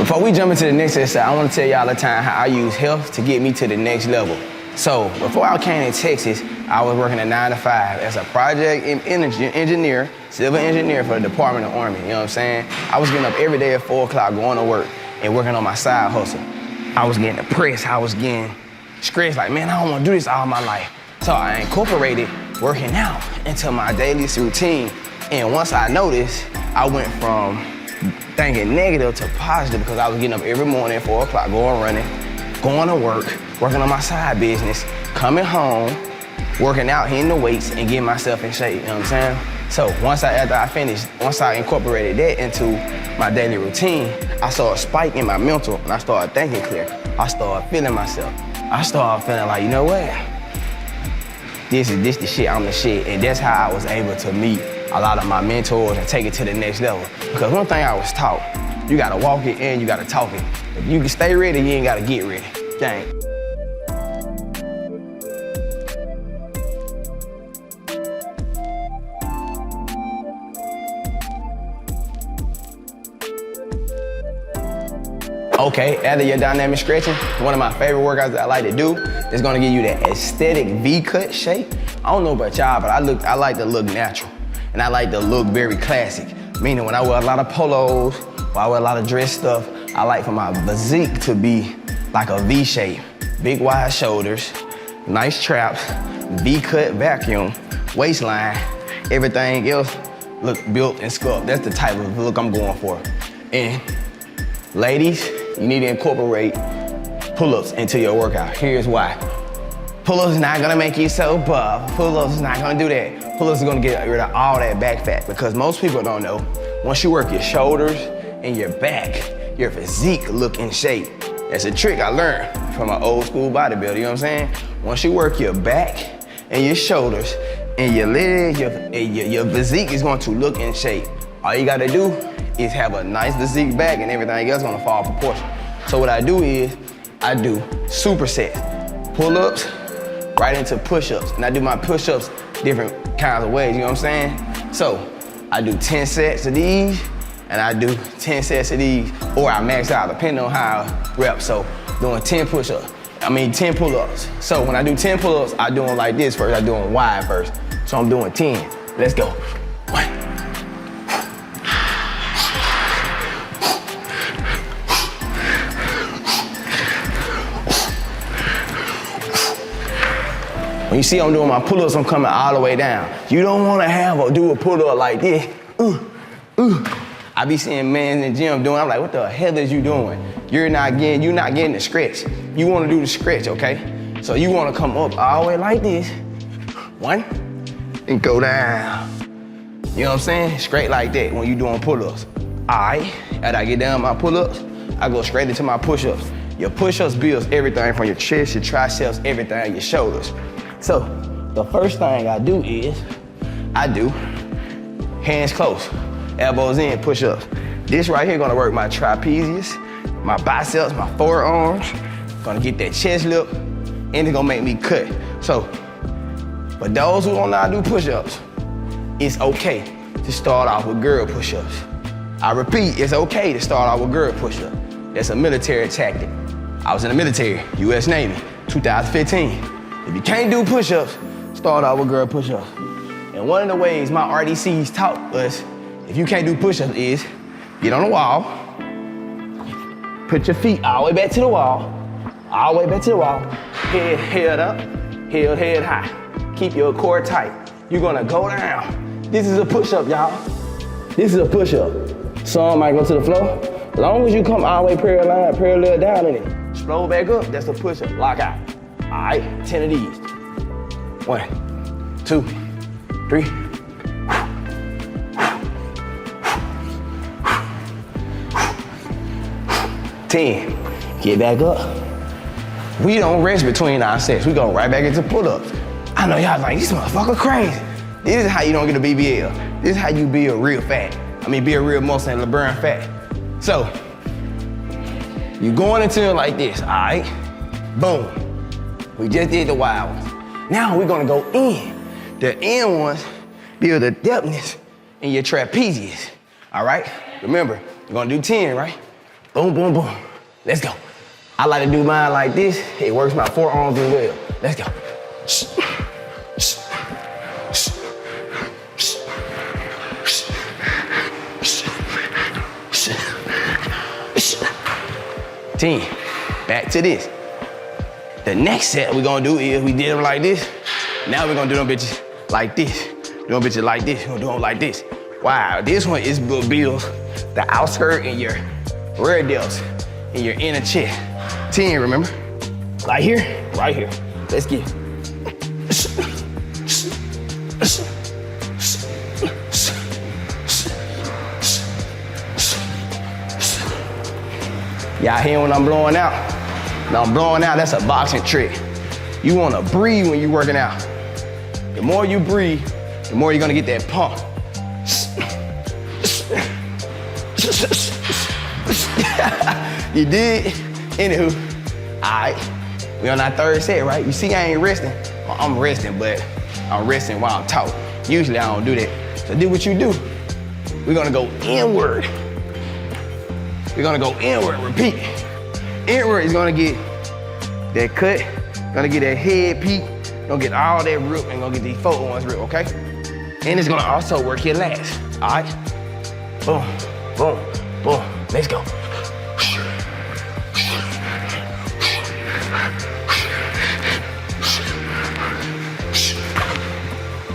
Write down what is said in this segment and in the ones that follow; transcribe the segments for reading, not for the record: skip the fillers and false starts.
Before we jump into the next exercise, I want to tell y'all the time how I use health to get me to the next level. So before I came to Texas, I was working a 9 to 5 as a project engineer, civil engineer for the Department of Army, you know what I'm saying? I was getting up every day at 4 o'clock going to work and working on my side hustle. I was getting depressed, I was getting stressed, like, man, I don't want to do this all my life. So I incorporated working out into my daily routine. And once I noticed, I went from thinking negative to positive because I was getting up every morning at 4 o'clock, going running, going to work, working on my side business, coming home, working out, hitting the weights, and getting myself in shape, you know what I'm saying? So after I finished, once I incorporated that into my daily routine, I saw a spike in my mental and I started thinking clear. I started feeling myself. I started feeling like, you know what? This the shit, I'm the shit. And that's how I was able to meet a lot of my mentors and take it to the next level. Because one thing I was taught, you gotta walk it and you gotta talk it. If you can stay ready, you ain't gotta get ready. Dang. Okay, after your dynamic stretching, one of my favorite workouts that I like to do is gonna give you that aesthetic V-cut shape. I don't know about y'all, but I like to look natural. And I like to look very classic. Meaning when I wear a lot of polos, or I wear a lot of dress stuff, I like for my physique to be like a V shape. Big wide shoulders, nice traps, V-cut vacuum, waistline, everything else look built and sculpted. That's the type of look I'm going for. And ladies, you need to incorporate pull-ups into your workout. Here's why. Pull-ups is not gonna make you so buff. Pull-ups is not gonna do that. Pull-ups is gonna get rid of all that back fat because most people don't know, once you work your shoulders and your back, your physique look in shape. That's a trick I learned from an old school bodybuilder, you know what I'm saying? Once you work your back and your shoulders and your legs, your physique is going to look in shape. All you gotta do is have a nice physique back and everything else gonna fall proportion. So what I do is, I do supersets, pull-ups, right into push-ups. And I do my push-ups different kinds of ways, you know what I'm saying? So I do 10 sets of these, and I do 10 sets of these, or I max out depending on how I rep. So doing 10 push-ups, 10 pull-ups. So when I do 10 pull-ups, I do them like this first, I do them wide first. So I'm doing 10, let's go. 1. When you see I'm doing my pull-ups, I'm coming all the way down. You don't wanna do a pull-up like this. I be seeing men in the gym doing, I'm like, what the hell is you doing? You're not getting the stretch. You wanna do the stretch, okay? So you wanna come up all the way like this. 1, and go down. You know what I'm saying? Straight like that when you doing pull-ups. All right, after I get down my pull-ups, I go straight into my push-ups. Your push-ups builds everything from your chest, your triceps, everything, your shoulders. So the first thing I do is, I do hands close, elbows in, push-ups. This right here gonna work my trapezius, my biceps, my forearms, gonna get that chest lift, and it's gonna make me cut. So for those who don't know how to do push-ups, it's okay to start off with girl push-ups. I repeat, it's okay to start off with girl push-ups. That's a military tactic. I was in the military, US Navy, 2015. If you can't do push-ups, start out with girl push-ups. And one of the ways my RDCs taught us, if you can't do push-ups, is get on the wall, put your feet all the way back to the wall, all the way back to the wall, head up, head high. Keep your core tight. You're gonna go down. This is a push-up, y'all. This is a push-up. Some might go to the floor. As long as you come all the way parallel down in it, slow back up, that's a push-up, lock out. All right, 10 of these. 1, 2, 3. 10. Get back up. We don't rest between our sets. We go right back into pull-ups. I know y'all like, this motherfucker crazy. This is how you don't get a BBL. This is how you build real fat. Build real muscle and burn fat. So, you going into it like this, all right? Boom. We just did the wide ones. Now we're gonna go in. The end ones build the depthness in your trapezius, all right? Remember, you're gonna do 10, right? Boom, boom, boom. Let's go. I like to do mine like this. It works my forearms as well. Let's go. 10. Back to this. The next set we're gonna do is we did them like this. Now we're gonna do them bitches like this. Do them bitches like this. We're gonna do them like this. Wow, this one is build the outskirt and your rear delts and your inner chest. 10, remember? Right here, right here. Let's get it. Y'all hear when I'm blowing out? Now I'm blowing out, that's a boxing trick. You wanna breathe when you're working out. The more you breathe, the more you're gonna get that pump. You did? Anywho, all right. We on our third set, right? You see I ain't resting. Well, I'm resting, but I'm resting while I'm talking. Usually I don't do that. So do what you do. We're gonna go inward. We're gonna go inward, repeat. Inward is gonna get that cut, gonna get that head peak, gonna get all that rip, and gonna get these four ones rip, okay? And it's gonna also work your lats, all right? Boom, boom, boom, let's go.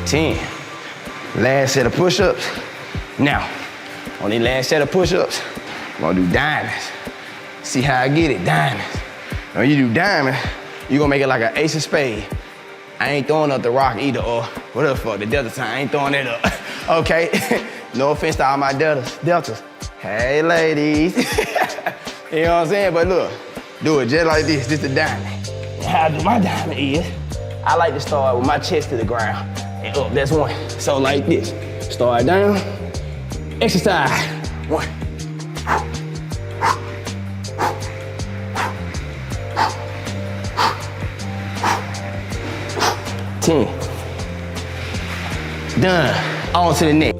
10. Last set of push-ups. Now, on the last set of push-ups, I'm gonna do diamonds. See how I get it, diamonds. When you do diamonds, you gonna make it like an ace of spades. I ain't throwing up the rock either, or whatever the fuck, the delta sign, I ain't throwing it up, okay? No offense to all my deltas. Hey, ladies. You know what I'm saying? But look, do it just like this, this the diamond. How I do my diamond is, I like to start with my chest to the ground and up, that's one. So like this, start down, exercise, 1. 10. Done. On to the next.